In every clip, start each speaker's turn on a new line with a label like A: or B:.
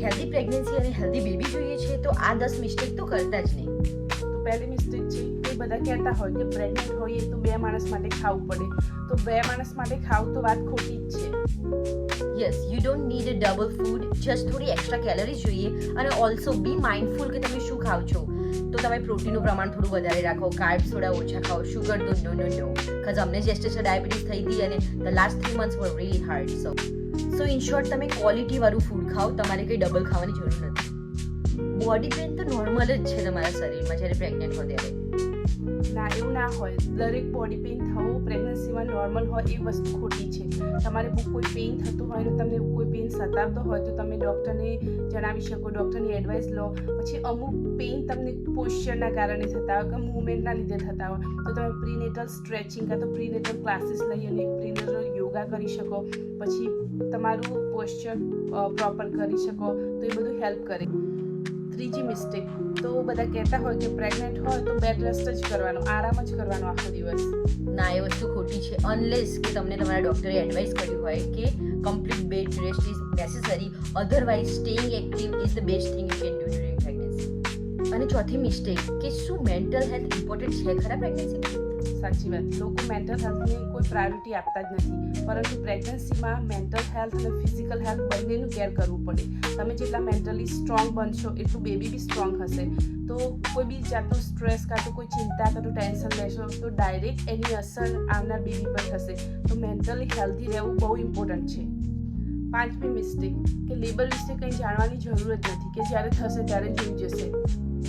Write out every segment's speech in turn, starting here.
A: Healthy pregnancy અને healthy baby જોઈએ છે તો આ 10 મિસ્ટેક તો કરતા જ નહીં.
B: તો પહેલી મિસ્ટેક છે કે બધા કહેતા હોય કે પ્રેગ્નન્ટ હોઈએ તો 2 માણસ માટે ખાવું પડે. તો 2 માણસ માટે ખાવું તો વાત ખોટી જ છે.
A: Yes, you don't need a double food, just થોડી એક્સ્ટ્રા કેલરીઝ જોઈએ. અને ઓલ્સો બી માઇન્ડફુલ કે તમે શું ખાવ છો. તો તમે પ્રોટીનનું પ્રમાણ થોડું વધારે રાખો, કાર્બ્સ થોડા ઓછા ખાઓ, શુગર તો નો. બીકોઝ અમને જેસ્ટેશન ડાયાબિટીસ થઈ હતી અને the last 3 months were really hard. So in short તમે ક્વોલિટીવાળું ફૂડ ખાઓ, તમારે કંઈ ડબલ ખાવાની જરૂર નથી. બોડી પેઇન તો નોર્મલ જ છે તમારા શરીરમાં જ્યારે પ્રેગ્નન્ટ હો ત્યારે.
B: ના, એવું ના હોય. દરેક બોડી પેઇન થવું પ્રેગ્નન્સીમાં નોર્મલ હોય એ વસ્તુ ખોટી છે. તમારે કોઈ પેઇન થતું હોય ને તમને કોઈ પેઇન સતાવતો હોય તો તમે ડૉક્ટરને જણાવી શકો, ડૉક્ટરની એડવાઇસ લો. પછી અમુક પેઇન તમને પોસ્ચરના કારણે થતા હોય કે મૂવમેન્ટના લીધે થતા હોય તો તમે પ્રીનેટલ સ્ટ્રેચિંગ કાં તો પ્રીનેટલ ક્લાસીસ લઈ અને પ્રીનેટલ યોગા કરી શકો. પછી તમારું પોસ્ચર પ્રોપર કરી શકો તો એ બધું હેલ્પ કરે. ત્રીજી મિસ્ટેક તો બધા કહેતા હોય કે પ્રેગ્નન્ટ હોય તો બેડ રેસ્ટ જ કરવાનો, આરામ જ કરવાનો આખો દિવસ.
A: ના, એ વસ્તુ ખોટી છે. અનલેસ કે તમને તમારા ડૉક્ટરે એડવાઇસ કર્યું હોય કે complete bed rest is necessary, otherwise staying active is the best thing you can do during pregnancy. અને ચોથી મિસ્ટેક કે શું મેન્ટલ હેલ્થ ઇમ્પોર્ટન્ટ છે ખરા પ્રેગ્નન્સીમાં?
B: સાચી વાત. લોકો મેન્ટલ હેલ્થને કોઈ પ્રાયોરિટી આપતા જ નથી, પરંતુ પ્રેગ્નન્સીમાં મેન્ટલ હેલ્થ અને ફિઝિકલ હેલ્થ બંનેનું કેર કરવું પડે. તમે જેટલા મેન્ટલી સ્ટ્રોંગ બનશો એટલું બેબી બી સ્ટ્રોંગ હશે. તો કોઈ બી જાતનું સ્ટ્રેસ કાં તો કોઈ ચિંતા કાં તો ટેન્શન લેશો તો ડાયરેક્ટ એની અસર આવનાર બેબી પર થશે. તો મેન્ટલી હેલ્ધી રહેવું બહુ ઇમ્પોર્ટન્ટ છે. 5મી મિસ્ટેક કે લેબર વિશે કંઈ જાણવાની જરૂર જ નથી, કે જ્યારે થશે ત્યારે જોઈ જશે.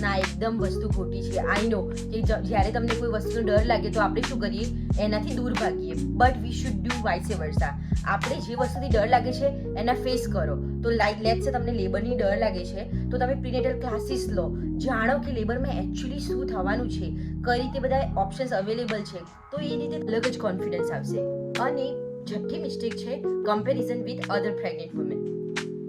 A: ના, એકદમ વસ્તુ ખોટી છે. આઈ નો કે જ્યારે તમને કોઈ વસ્તુનો ડર લાગે તો આપણે શું કરીએ, એનાથી દૂર ભાગીએ. But we should do vice versa. આપણે જે વસ્તુથી ડર લાગે છે એના ફેસ કરો. તો લાઈક લેટ્સ સે તમને લેબરની ડર લાગે છે તો તમે પ્રીનેટલ ક્લાસીસ લો, જાણો કે લેબરમાં એકચ્યુઅલી શું થવાનું છે, કઈ રીતે બધા ઓપ્શન્સ અવેલેબલ છે. તો એ રીતે અલગ જ કોન્ફિડન્સ આવશે. અને 6ઠ્ઠી મિસ્ટેક છે comparison with other pregnant women.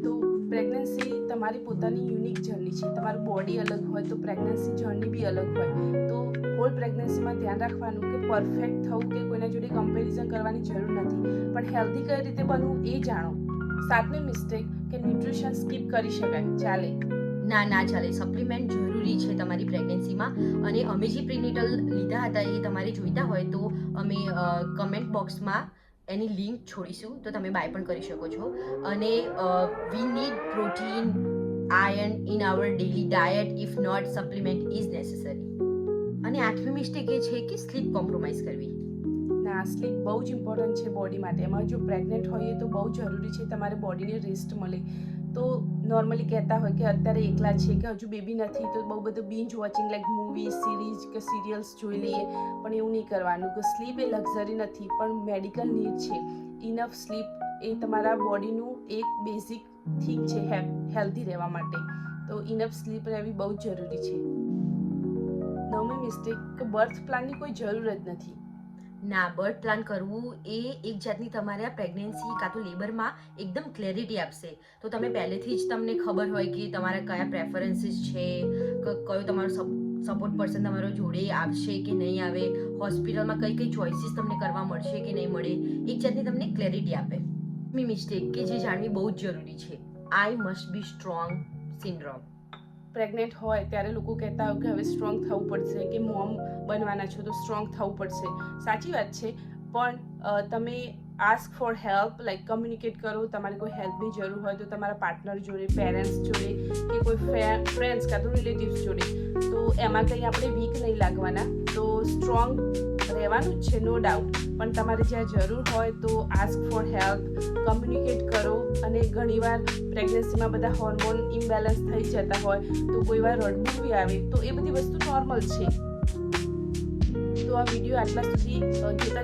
B: તો પ્રેગ્નન્સી તમારી પોતાની યુનિક જર્ની છે. તમારું બોડી અલગ હોય તો પ્રેગ્નન્સી જર્ની બી અલગ હોય. તો હોલ પ્રેગ્નન્સીમાં ધ્યાન રાખવાનું કે પરફેક્ટ થવું કે કોઈના જોડે કમ્પેરિઝન કરવાની જરૂર નથી, પણ હેલ્ધી કઈ રીતે બનવું એ જાણો. 7મી મિસ્ટેક કે ન્યુટ્રિશન સ્કીપ કરી શકાય, ચાલે?
A: ના ચાલે. સપ્લિમેન્ટ જરૂરી છે તમારી પ્રેગ્નન્સીમાં. અને અમે જે પ્રીનેટલ લીધા હતા એ તમારે જોઈતા હોય તો અમે કમેન્ટ બોક્સમાં એની લિંક છોડીશું તો તમે બાય પણ કરી શકો છો. અને we need protein, iron in our daily diet, if not supplement is necessary. અને 8મી મિસ્ટેક એ છે કે સ્લીપ કોમ્પ્રોમાઇઝ કરવી.
B: ના, સ્લીપ બહુ જ ઇમ્પોર્ટન્ટ છે બોડી માટે. એમાં જો પ્રેગ્નન્ટ હોઈએ તો બહુ જરૂરી છે તમારે બોડીને રેસ્ટ મળે. તો નોર્મલી કહેતા હોય કે અત્યારે એકલા છે કે હજુ બેબી નથી તો બહુ બધું બીન્જ વોચિંગ લાઈક મૂવી, સિરીઝ કે સિરિયલ્સ જોઈ લઈએ, પણ એવું નહીં કરવાનું. કે સ્લીપ એ લક્ઝરી નથી પણ મેડિકલ નીડ છે. ઇનફ સ્લીપ એ તમારા બોડીનું એક બેઝિક થિંગ છે હેલ્ધી રહેવા માટે. તો ઇનફ સ્લીપ રહેવી બહુ જ જરૂરી છે. 9મી મિસ્ટેક કે બર્થ પ્લાનની કોઈ જરૂર જ નથી.
A: ના, બર્થ પ્લાન કરવું એ એક જાતની તમારા પ્રેગ્નન્સી કાં તો લેબરમાં એકદમ ક્લેરિટી આપશે. તો તમે પહેલેથી જ તમને ખબર હોય કે તમારા કયા પ્રેફરન્સીસ છે, કયો તમારો સપોર્ટ પર્સન તમારો જોડે આવશે કે નહીં આવે, હોસ્પિટલમાં કઈ ચોઇસીસ તમને કરવા મળશે કે નહીં મળે, એક જાતની તમને ક્લેરિટી આપે. મિસ્ટેક કે જે જાણવી બહુ જ જરૂરી છે, I must be strong syndrome.
B: Pregnant હોય ત્યારે લોકો કહેતા હોય કે હવે સ્ટ્રોંગ થવું પડશે, કે મોમ બનવાના છો તો સ્ટ્રોંગ થવું પડશે. સાચી વાત છે, પણ તમે ask for help, like communicate કરો. તમારે કોઈ હેલ્પની જરૂર હોય તો તમારા પાર્ટનર જોડે, પેરેન્ટ્સ જોડે કે કોઈ ફ્રેન્ડ્સ કાં તો રિલેટિવ્સ જોડે. તો એમાં કંઈ આપણે વીક નહીં લાગવાના. તો સ્ટ્રોંગ રહેવાનું જ છે, નો ડાઉટ. પણ તમારે જ્યાં જરૂર હોય તો આસ્ક ફોર હેલ્પ, કમ્યુનિકેટ કરો. અને ઘણીવાર પ્રેગ્નન્સીમાં બધા હોર્મોન ઇમ્બેલેન્સ થઈ જતા હોય તો કોઈ વાર રડવું બી આવે, તો એ બધી વસ્તુ નોર્મલ છે. તો આ વિડીયો આટલા સુધી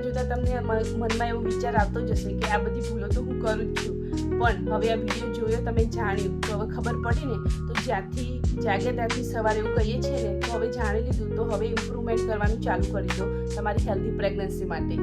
B: જોતાં તમને મનમાં એવો વિચાર આવતો જ હશે કે આ બધી ભૂલો તો હું કરું જ છું, પણ હવે આ વિડીયો જોયો, તમે જાણ્યું તો હવે ખબર પડી ને. તો જ્યાંથી જાગ્યા ત્યાંથી સવારે એવું કહીએ છીએ ને, તો હવે જાણી લીધું તો હવે ઇમ્પ્રુવમેન્ટ કરવાનું ચાલુ કરી દો તમારી હેલ્ધી પ્રેગ્નન્સી માટે.